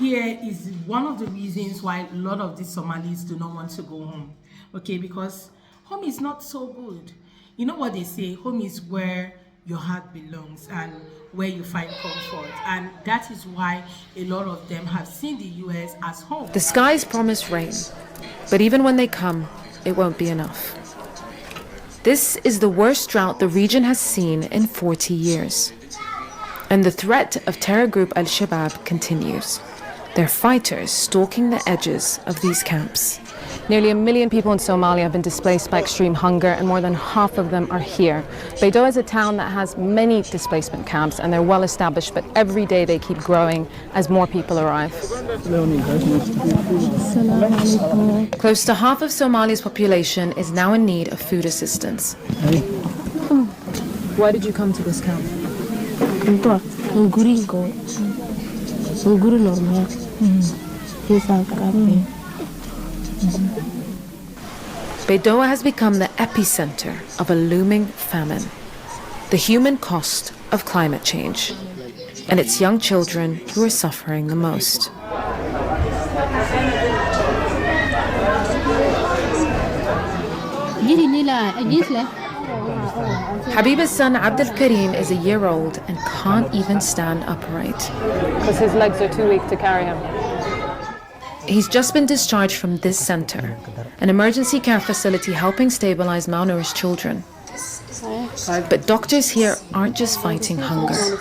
here is one of the reasons why a lot of these Somalis do not want to go home. Okay, because home is not so good. You know what they say, home is where your heart belongs and where you find comfort, and that is why a lot of them have seen the US as home. The skies promise rain, but even when they come, it won't be enough. This is the worst drought the region has seen in 40 years. And the threat of terror group Al-Shabaab continues. They're fighters stalking the edges of these camps. Nearly 1 million people in Somalia have been displaced by extreme hunger, and more than half of them are here. Baidoa is a town that has many displacement camps, and they're well established, but every day they keep growing as more people arrive. Close to half of Somalia's population is now in need of food assistance. Why did you come to this camp? Baidoa has become the epicenter of a looming famine, the human cost of climate change, and it's young children who are suffering the most. Habiba's son Abdul Karim is a year old and can't even stand upright. Because his legs are too weak to carry him. He's just been discharged from this center, an emergency care facility helping stabilize malnourished children. But doctors here aren't just fighting hunger.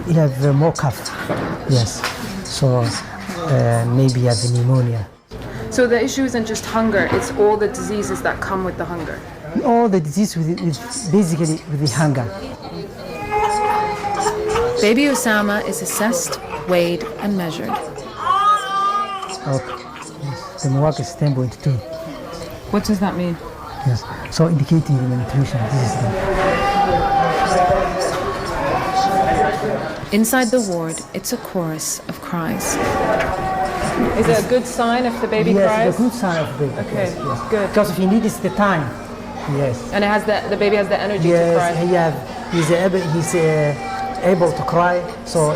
You have more cough, yes. So maybe you have pneumonia. So the issue isn't just hunger, it's all the diseases that come with the hunger. All the disease with basically with the hunger. Baby Osama is assessed, weighed, and measured. Okay. The mark is 10.2. What does that mean? Yes. So indicating the malnutrition. This is the. Inside the ward, it's a chorus of cries. Is it a good sign if the baby cries? Yes, it's a good sign of the baby. Okay, yes. good. Because if he needs the time, yes. And it has the baby has the energy to cry. Yes, he's able to cry, so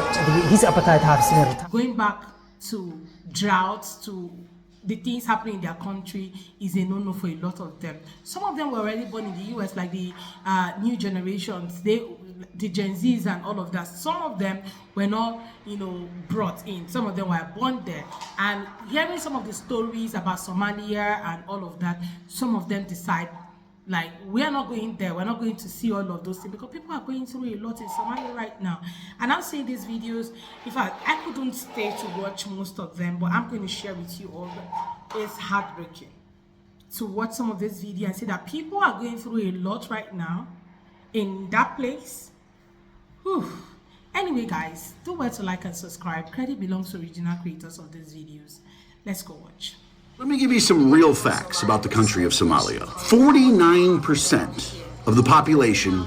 his appetite has been. Going back to droughts, to the things happening in their country is a no-no for a lot of them. Some of them were already born in the US, like the new generations, the Gen Zs and all of that. Some of them were not, brought in. Some of them were born there. And hearing some of the stories about Somalia and all of that, some of them decide, like, we're not going there. We're not going to see all of those things because people are going through a lot in Somalia right now. And I'm seeing these videos. In fact, I couldn't stay to watch most of them, but I'm going to share with you all. It's heartbreaking to watch some of this video and see that people are going through a lot right now in that place. Whew. Anyway, guys, do well to like and subscribe. Credit belongs to original creators of these videos. Let's go watch. Let me give you some real facts about the country of Somalia. 49% of the population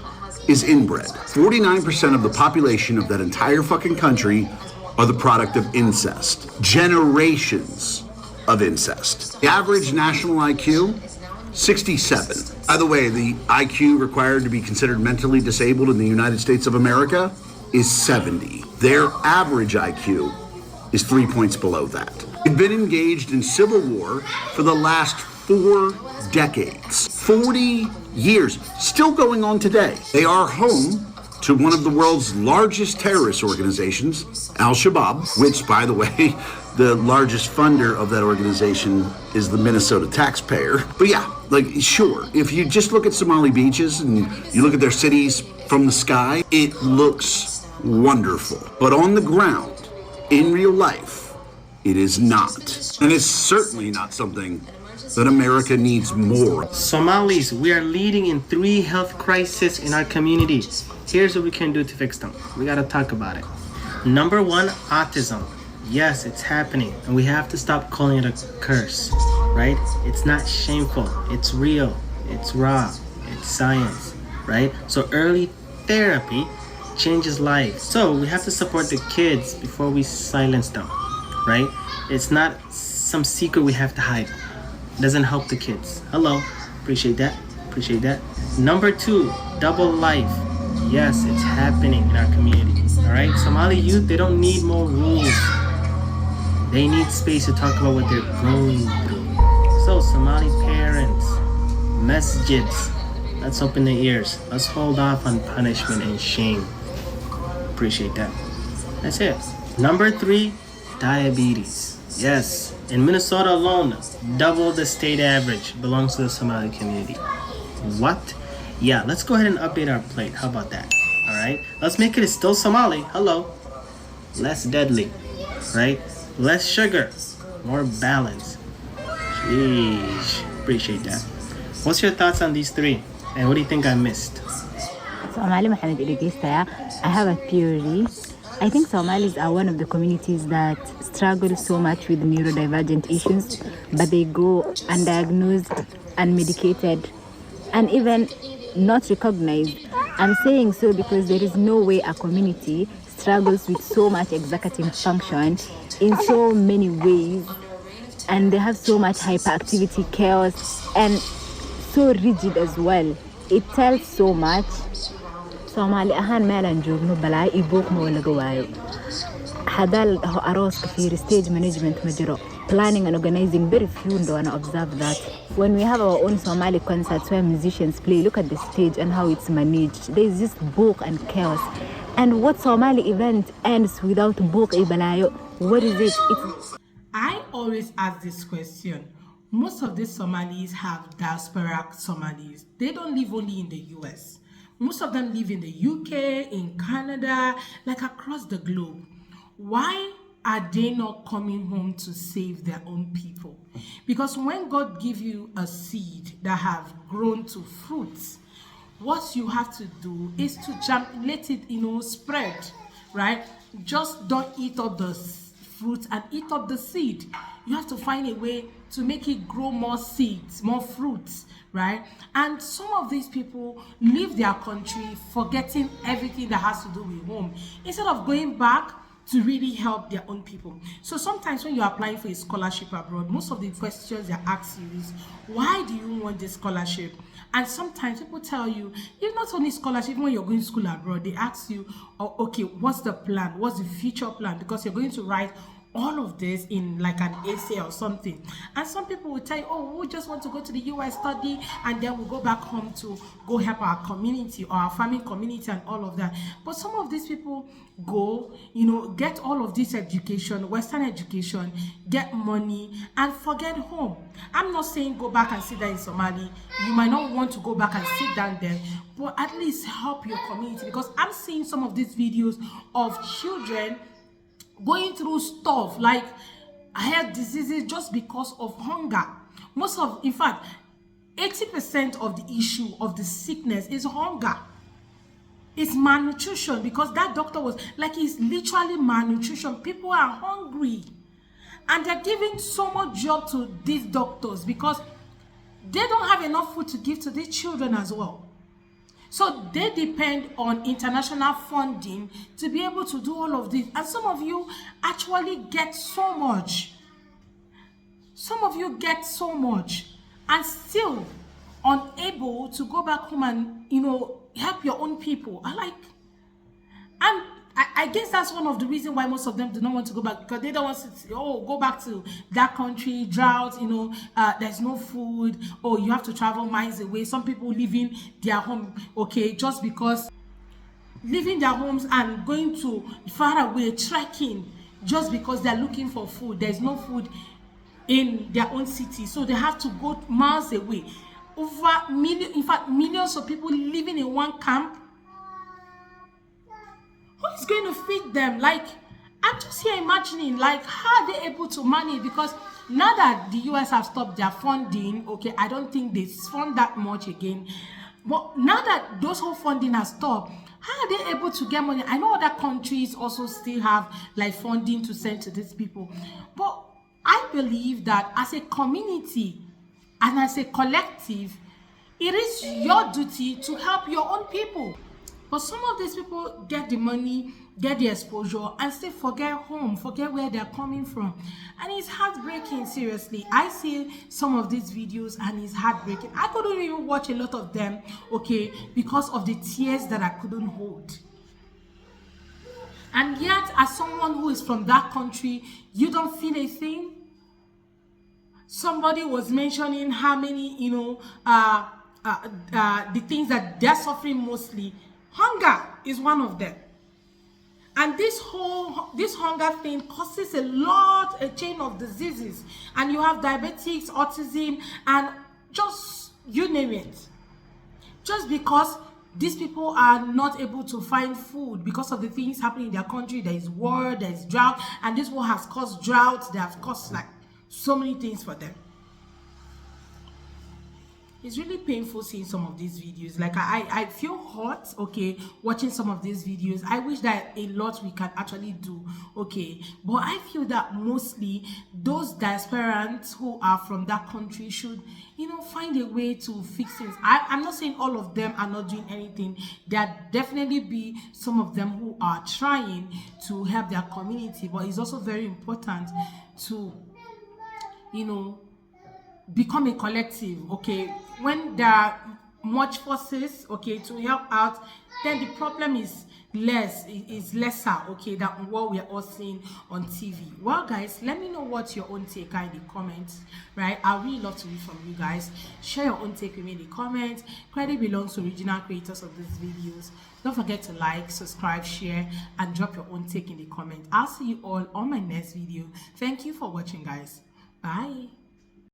is inbred. 49% of the population of that entire fucking country are the product of incest. Generations of incest. The average national IQ, 67. By the way, the IQ required to be considered mentally disabled in the United States of America is 70. Their average IQ is 3 points below that. They've been engaged in civil war for the last 4 decades. 40 years, still going on today. They are home to one of the world's largest terrorist organizations, Al-Shabaab, which, by the way, the largest funder of that organization is the Minnesota taxpayer. But yeah, sure, if you just look at Somali beaches and you look at their cities from the sky, it looks wonderful. But on the ground, in real life, it is not. And it's certainly not something that America needs more. Somalis, we are leading in 3 health crises in our community. Here's what we can do to fix them. We gotta talk about it. Number 1, autism. Yes, it's happening, and we have to stop calling it a curse, right? It's not shameful, it's real, it's raw, it's science, right? So early therapy changes lives. So we have to support the kids before we silence them, right? It's not some secret we have to hide. It doesn't help the kids. Hello, appreciate that. Number 2, double life. Yes, it's happening in our community, all right? Somali youth, they don't need more rules. They need space to talk about what they're going through. So Somali parents, masjids, let's open the ears. Let's hold off on punishment and shame. Appreciate that. That's it. Number 3, diabetes. Yes, in Minnesota alone, double the state average belongs to the Somali community. What? Yeah, let's go ahead and update our plate. How about that? All right, let's make it still Somali. Hello. Less deadly, right? Less sugar, more balance. Sheesh. Appreciate that. What's your thoughts on these 3? And what do you think I missed? Somali Mohammed Iligistaya, I have a theory. I think Somalis are one of the communities that struggle so much with neurodivergent issues, but they go undiagnosed, unmedicated, and even not recognized. I'm saying so because there is no way a community struggles with so much executive function in so many ways, and they have so much hyperactivity, chaos, and so rigid as well. It tells so much. Somali ahaan meelan joogno balaa i buuq ma laga waayo. Hadal arooska fiir stage management ma jiro. Planning and organizing, very few don't observe that. When we have our own Somali concerts where musicians play, look at the stage and how it's managed. There's just buuq and chaos. And what Somali event ends without buuq I balayo? What is it? I always ask this question. Most of these Somalis have diaspora Somalis. They don't live only in the US. Most of them live in the UK, in Canada, like across the globe. Why are they not coming home to save their own people? Because when God gives you a seed that have grown to fruits, what you have to do is to let it, spread, right? Just don't eat up the fruit and eat up the seed. You have to find a way to make it grow more seeds, more fruits, right? And some of these people leave their country forgetting everything that has to do with home, instead of going back to really help their own people. So sometimes when you're applying for a scholarship abroad, most of the questions they ask you is, why do you want this scholarship? And sometimes people tell you, it's not only scholarship, when you're going to school abroad, they ask you, oh, okay, what's the plan? What's the future plan? Because you're going to write all of this in like an essay or something. And some people will tell you, oh, we just want to go to the US, study, and then we'll go back home to go help our community or our farming community and all of that. But some of these people go, get all of this education, Western education, get money, and forget home. I'm not saying go back and sit there in Somalia. You might not want to go back and sit down there, but at least help your community. Because I'm seeing some of these videos of children going through stuff like health diseases just because of hunger. In fact, 80% of the issue of the sickness is hunger. It's malnutrition, because that doctor was like, it's literally malnutrition. People are hungry, and they're giving so much job to these doctors because they don't have enough food to give to these children as well. So they depend on international funding to be able to do all of this. And some of you actually get so much. Some of you get so much and still unable to go back home and, help your own people. I guess that's one of the reasons why most of them do not want to go back, because they don't want to go back to that country, drought, there's no food, you have to travel miles away. Some people leaving their home, just because leaving their homes and going to far away, trekking, just because they're looking for food. There's no food in their own city, so they have to go miles away. Millions of people living in one camp. Who is going to feed them? I'm just here imagining, how are they able to manage? Because now that the US have stopped their funding, I don't think they fund that much again. But now that those whole funding has stopped, how are they able to get money? I know other countries also still have funding to send to these people. But I believe that as a community and as a collective, it is your duty to help your own people. But some of these people get the money, get the exposure, and still forget home, forget where they're coming from. And it's heartbreaking, seriously. I see some of these videos and it's heartbreaking. I couldn't even watch a lot of them, because of the tears that I couldn't hold. And yet, as someone who is from that country, you don't feel a thing. Somebody was mentioning how many, the things that they're suffering mostly. Hunger is one of them. And this hunger thing causes a chain of diseases. And you have diabetics, autism, and just, you name it. Just because these people are not able to find food because of the things happening in their country. There is war, there is drought, and this war has caused drought. They have caused like so many things for them. It's really painful seeing some of these videos. Like I feel hot, okay, watching some of these videos. I wish that a lot we can actually do, okay, but I feel that mostly those diasporans who are from that country should, find a way to fix things. I'm not saying all of them are not doing anything. There definitely be some of them who are trying to help their community, but it's also very important to, become a collective, okay? When there are much forces, okay, to help out, then the problem is lesser, okay, than what we are all seeing on TV. Well, guys, let me know what your own take are in the comments, right? I really love to read from you guys. Share your own take with me in the comments. Credit belongs to original creators of these videos. Don't forget to like, subscribe, share, and drop your own take in the comments. I'll see you all on my next video. Thank you for watching, guys. Bye.